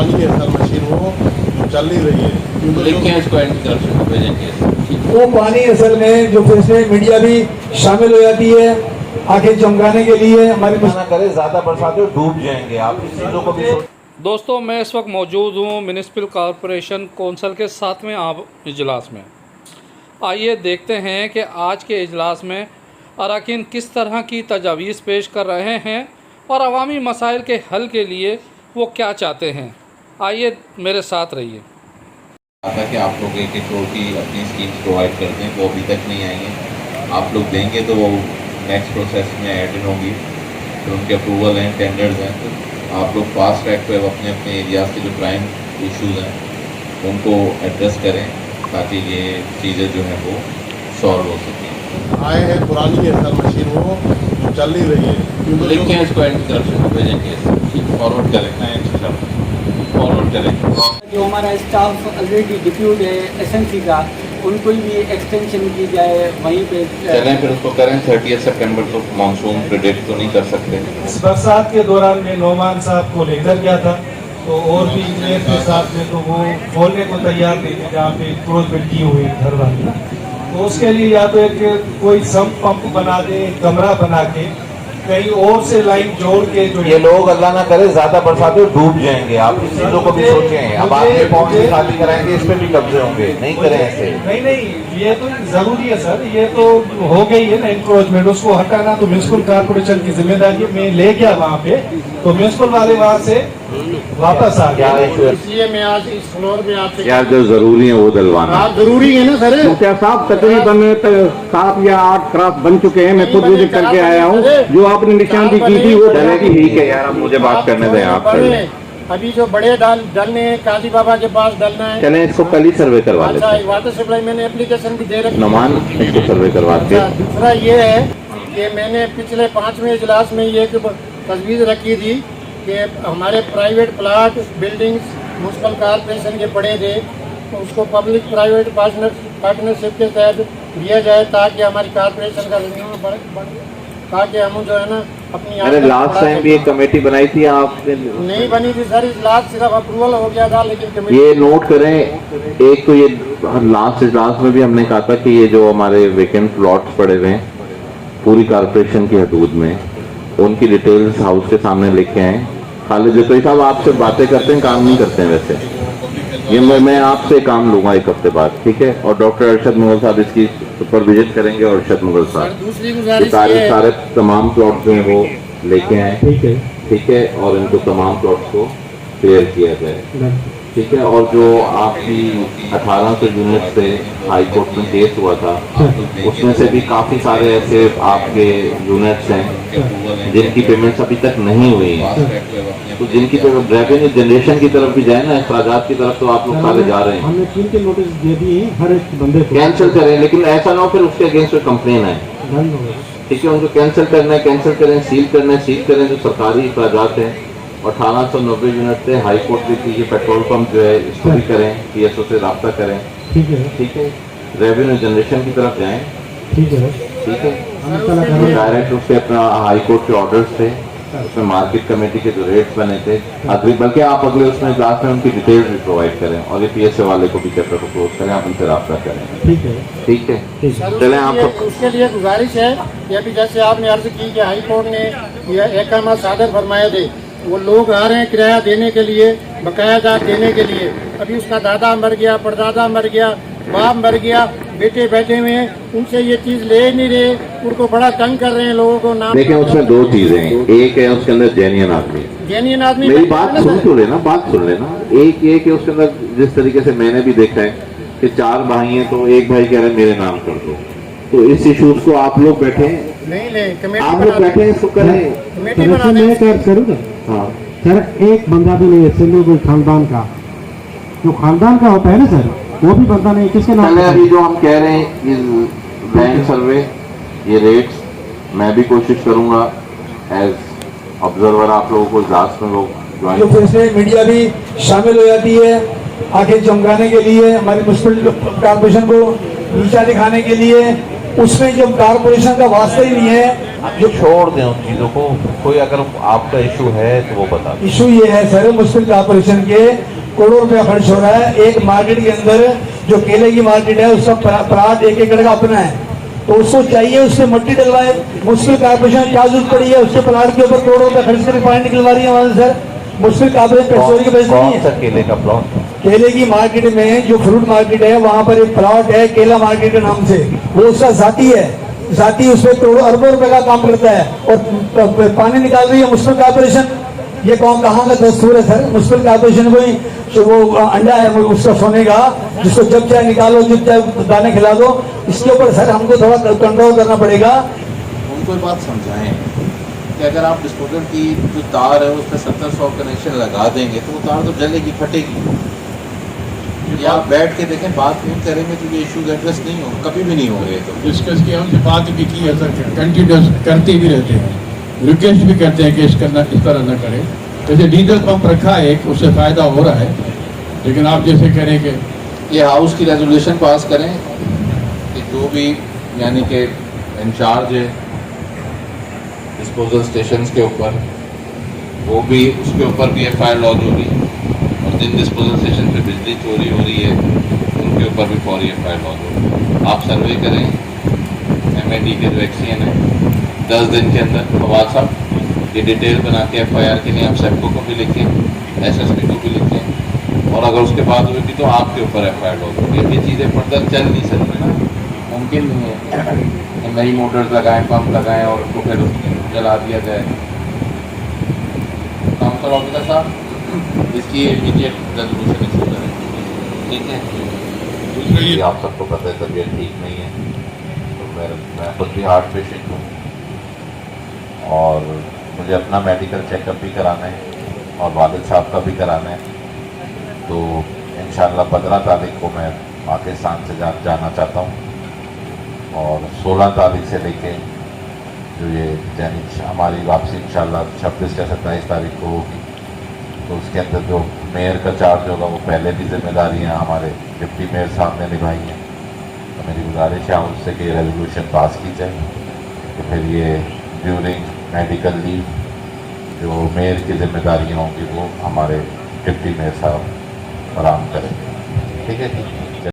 पुरानी है sir machine, वो चल नहीं रही है। लिख के इसको एंड कर भेजेंगे। वो पानी असल में जो फिर इसमें मीडिया भी शामिल हो जाती है आंखें चमकाने के लिए। हमारी ना करे, ज्यादा बरसात हो डूब जाएंगे आप, इस चीजों को भी दोस्तों, मैं इस वक्त मौजूद हूँ म्यूनिसिपल कॉरपोरेशन कौंसिल के 7वें आम इजलास में। आइए देखते हैं कि आज के इजलास में अरकान किस तरह की तजावीज़ पेश कर रहे हैं और अवामी मसाइल के हल के लिए वो क्या चाहते हैं। आइए मेरे साथ रहिए। आता कि आप लोग 1 करोड़ की अपनी स्कीम्स प्रोवाइड करते हैं, वो अभी तक नहीं आई हैं। आप लोग देंगे तो वो नेक्स्ट प्रोसेस में ऐड इन होंगी, तो उनके अप्रूवल हैं, टेंडर्स हैं। तो आप लोग फास्ट ट्रैक पे अपने अपने एरियाज़ के जो क्राइम इश्यूज़ हैं उनको एड्रेस करें ताकि ये चीज़ें जो हैं वो सॉल्व हो सकें। आए हैं पुरानी है सर मशीन, वो चल नहीं रही है। लिख के इसको एंड कर भेजेंगे, फॉरवर्ड करें, फॉरवर्ड करें। जो हमारा स्टाफ ऑलरेडी डिप्यूट है एसएमसी का, उनको भी एक्सटेंशन की जाए वहीं पे चलें, फिर उसको करें। 30 सितंबर तो मानसून प्रिडिक्ट तो नहीं कर सकते। इस बरसात के दौरान मैं नौमान साहब को लेकर गया था, तो और भी इंजीनियर के साथ में, तो वो खोलने को तैयार नहीं थे जहाँ पे क्लोजमेंट की हुई घर वाली ना। तो उसके लिए या तो एक कोई सम्प पंप बना दे, कमरा बना के कहीं और से लाइन जोड़ के जो ये लोग अल्लाह ना करे ज्यादा बरसात हो डूब जाएंगे आप, इस चीजों को भी सोचें। अब आप ये पॉइंट खाली कराएंगे, इस पे भी कब्जे होंगे, नहीं करें ऐसे। नहीं, ये तो जरूरी है सर, ये तो हो गई है ना इंक्रोचमेंट, उसको हटाना तो म्यूनिसिपल कॉर्पोरेशन की जिम्मेदारी है। मैं ले गया वहाँ पे, तो म्यूनिसिपल वाले वहाँ से वापस आ गया। इसलिए मैं आज इस फ्लोर में आपसे यार जो जरूरी है वो डलवाना जरूरी है ना सर। मुखिया साहब तकरीबन 7 या 8 क्रॉस बन चुके हैं। मैं खुद विजिट करके आया हूँ। जो आपने निशानदी की थी वो डले की ठीक है यार, अब मुझे बात करने दें आप। अभी जो बड़े डलने हैं काजी बाबा के पास डलना है। चलें इसको कल ही सर्वे करवा लेते हैं। वाटर सप्लाई मैंने एप्लीकेशन भी दे रखी है। नमान इसको सर्वे करवा के। दूसरा ये है कि मैंने पिछले 5वें इजलास में ये तजवीज़ रखी थी कि हमारे private plot buildings municipal corporation के पड़े थे, तो उसको पब्लिक प्राइवेट पार्टनरशिप के तहत दिया जाए ताकि हमारी कॉर्पोरेशन का रेवेन्यू बढ़े, ताकि हम जो है ना अपनी। अरे लास्ट टाइम भी एक कमेटी बनाई थी आपने? नहीं बनी थी सर, इस लास्ट सिर्फ अप्रूवल हो गया था, लेकिन कमेटी ये नोट करें। एक तो ये लास्ट इजलास में भी हमने कहा था कि ये जो हमारे वेकेंट प्लॉट्स पड़े हुए हैं पूरी कॉर्पोरेशन की हदूद में, उनकी डिटेल्स हाउस के सामने लेके आए। खालिद जतोई साहब आपसे बातें करते हैं, काम नहीं करते हैं वैसे। ये मैं आपसे काम लूंगा 1 हफ्ते बाद, ठीक है? और डॉक्टर अरशद मुगल साहब इसकी सुपर विजिट करेंगे, और अरशद मुगल साहब सारे तमाम प्लॉट जो है वो लेके आए, ठीक है? और इनको तमाम प्लॉट को क्लियर किया जाए, ठीक है? और जो आपकी 1800 यूनिट से हाई कोर्ट में केस हुआ था, उसमें से भी काफ़ी सारे ऐसे आपके यूनिट्स हैं जिनकी पेमेंट्स अभी तक नहीं हुई हैं, तो जिनकी तरफ रेवेन्यू जनरेशन की तरफ भी जाए ना, अखराजात की तरफ तो आप लोग सारे जा रहे हैं। हमने 3 के नोटिस दे दिए हर एक बंदे को। कैंसिल करें, लेकिन ऐसा ना हो फिर उसके अगेंस्ट कोई कंप्लेन है, ठीक है? उनको कैंसिल करना है, कैंसिल करें। सील करना है, सील करें। जो सरकारी अखराजात हैं 1890 यूनिट से हाई कोर्ट भी कीजिए। पेट्रोल पंप जो है इसको भी करें, PSO से रब्ता करें, ठीक है? रेवेन्यू जनरेशन की तरफ जाएं, ठीक है? डायरेक्ट उससे अपना हाई कोर्ट के ऑर्डर्स थे, उसमें मार्केट कमेटी के जो रेट्स बने थे अगली, बल्कि आप अगले उसमें इजलास में उनकी डिटेल्स भी प्रोवाइड करें, और ये PSO वाले को भी चैप्टर को क्लोज करें, आप उनसे रब्ता करें, ठीक है? चलें आप उसके लिए गुजारिश है कि अभी जैसे आपने अर्ज की कि हाई कोर्ट ने यह अहकाम सादर फरमाए थे, वो लोग आ रहे हैं किराया देने के लिए, बकाया जात देने के लिए। अभी उसका दादा मर गया, परदादा मर गया, बाप मर गया, बेटे बैठे हुए हैं, उनसे ये चीज ले नहीं रहे, उनको बड़ा तंग कर रहे हैं लोगों को। नाम देखिए उसमें 2 चीजें हैं। एक है उसके अंदर जेन्युइन आदमी, मेरी बात सुन तो लेना, बात सुन लेना। एक ये कि उसके अंदर जिस तरीके से मैंने भी देखा है कि 4 भाई हैं, तो एक भाई कह रहे हैं मेरे नाम कर दो, तो इस इशूज को आप लोग बैठे, नहीं आप लोग बैठे इसको करें, कमेटी बना दें। करूँगा हाँ सर। एक बंदा भी नहीं है सिंधु खानदान का, जो खानदान का होता है ना सर, वो भी बंदा नहीं। किसके नाम? अभी जो हम कह रहे हैं ये बैंक सर्वे, ये रेट्स, मैं भी कोशिश करूंगा एज ऑब्जर्वर आप लोगों को इजलास में लोग जो फिर से मीडिया भी शामिल हो जाती है आंखें चमकाने के लिए, हमारी म्यूनिसिपल कॉर्पोरेशन को नीचा दिखाने के लिए। उसमें जब कॉर्पोरेशन का वास्ता ही नहीं है, आप जो छोड़ दें उन चीज़ों को, कोई अगर आपका इशू है तो वो बता दें। इशू ये है सर, मुस्लिम कॉर्पोरेशन के करोड़ों रुपया खर्च हो रहा है। एक मार्केट के अंदर जो केले की मार्केट है उसका प्लाट 1 एकड़ का अपना है, तो उसको चाहिए उससे मट्टी डलवाए। मुस्लिम कॉर्पोरेशन क्या जरूरत पड़ी है उसके प्लाट के ऊपर करोड़ों रुपया खर्च करके पानी निकलवा रही है वहां से सर। मुस्लिम कॉर्पोरेशन पेट्रोल की वजह से नहीं कौन सा है। केले का प्लॉट? केले की मार्केट में जो फ्रूट मार्केट है वहां पर एक प्लॉट है केला मार्केट के नाम से, वो उसका जाती है, जाती उसमें करोड़ों अरबों रुपए का काम करता है और पानी निकाल रही है मुस्लिम कॉर्पोरेशन। ये कौन कहाँ का दस्तूर है सर? मुस्लिम कॉर्पोरेशन कोई जो वो अंडा है वो उसका सोने का, जिसको जब चाहे निकालो जब चाहे दाने खिला दो। इसके ऊपर सर हमको थोड़ा कंट्रोल करना पड़ेगा। उनको बात समझाएं कि अगर आप डिस्पोजल की जो तार है उस पर 70-100 कनेक्शन लगा देंगे तो वो तार तो जलेगी, फटेगी। या आप बैठ के देखें, बात नहीं करेंगे तो ये इश्यूज एड्रेस नहीं होंगे, कभी भी नहीं होंगे। तो डिस्कस किया, उनसे बात भी की है सर, कंटिन्यूस करते भी रहते हैं, रिक्वेस्ट भी करते हैं कि इस तरह न करें। जैसे डीजल पंप रखा है एक, उससे फ़ायदा हो रहा है, लेकिन आप जैसे करें कि ये हाउस की रेजोल्यूशन पास करें कि जो भी यानी कि इंचार्ज है डिस्पोजल स्टेशंस के ऊपर, वो भी उसके ऊपर भी FIR लॉन्च होगी, और जिन डिस्पोजल स्टेशन पे बिजली चोरी हो रही है उनके ऊपर भी फौरी FIR लॉन्च होगी। आप सर्वे करें, MAD के जो एक्सीएन है 10 दिन के अंदर फवाद साहब ये डिटेल बना के FIR के लिए आप सेप्को को भी लिखें, SSP को भी लिखें, और अगर उसके बाद होगी तो आपके ऊपर FIR लॉन्च होगी। ये चीज़ें फर्दर चल नहीं सकती ना, मुमकिन नहीं है कि नई मोटर्स लगाएं, पंप लगाएं और उसको फिर जला दिया जाए। काउंसिल ऑफिसर साहब इसकी इमीडिएट रेजोल्यूशन इशू करें, ठीक है? दूसरा ये आप सबको पता है तबीयत ठीक नहीं है, तो मैं खुद भी हार्ट पेशेंट हूँ और मुझे अपना मेडिकल चेकअप भी कराना है और वालिद साहब का भी कराना है। तो इंशाल्लाह 15 तारीख को मैं पाकिस्तान से जाना चाहता हूँ और 16 तारीख से लेके जो ये यानी हमारी वापसी इंशाल्लाह 26 या 27 तारीख को होगी। तो उसके अंदर जो मेयर का चार्ज होगा वो पहले भी जिम्मेदारियाँ हमारे डिप्टी मेयर साहब ने निभाई हैं। तो मेरी गुजारिश है उससे कि रेजोल्यूशन पास की जाए कि फिर ये ड्यूरिंग मेडिकल लीव जो मेयर की जिम्मेदारियाँ होंगी वो हमारे डिप्टी मेयर साहब आराम करें, ठीक है?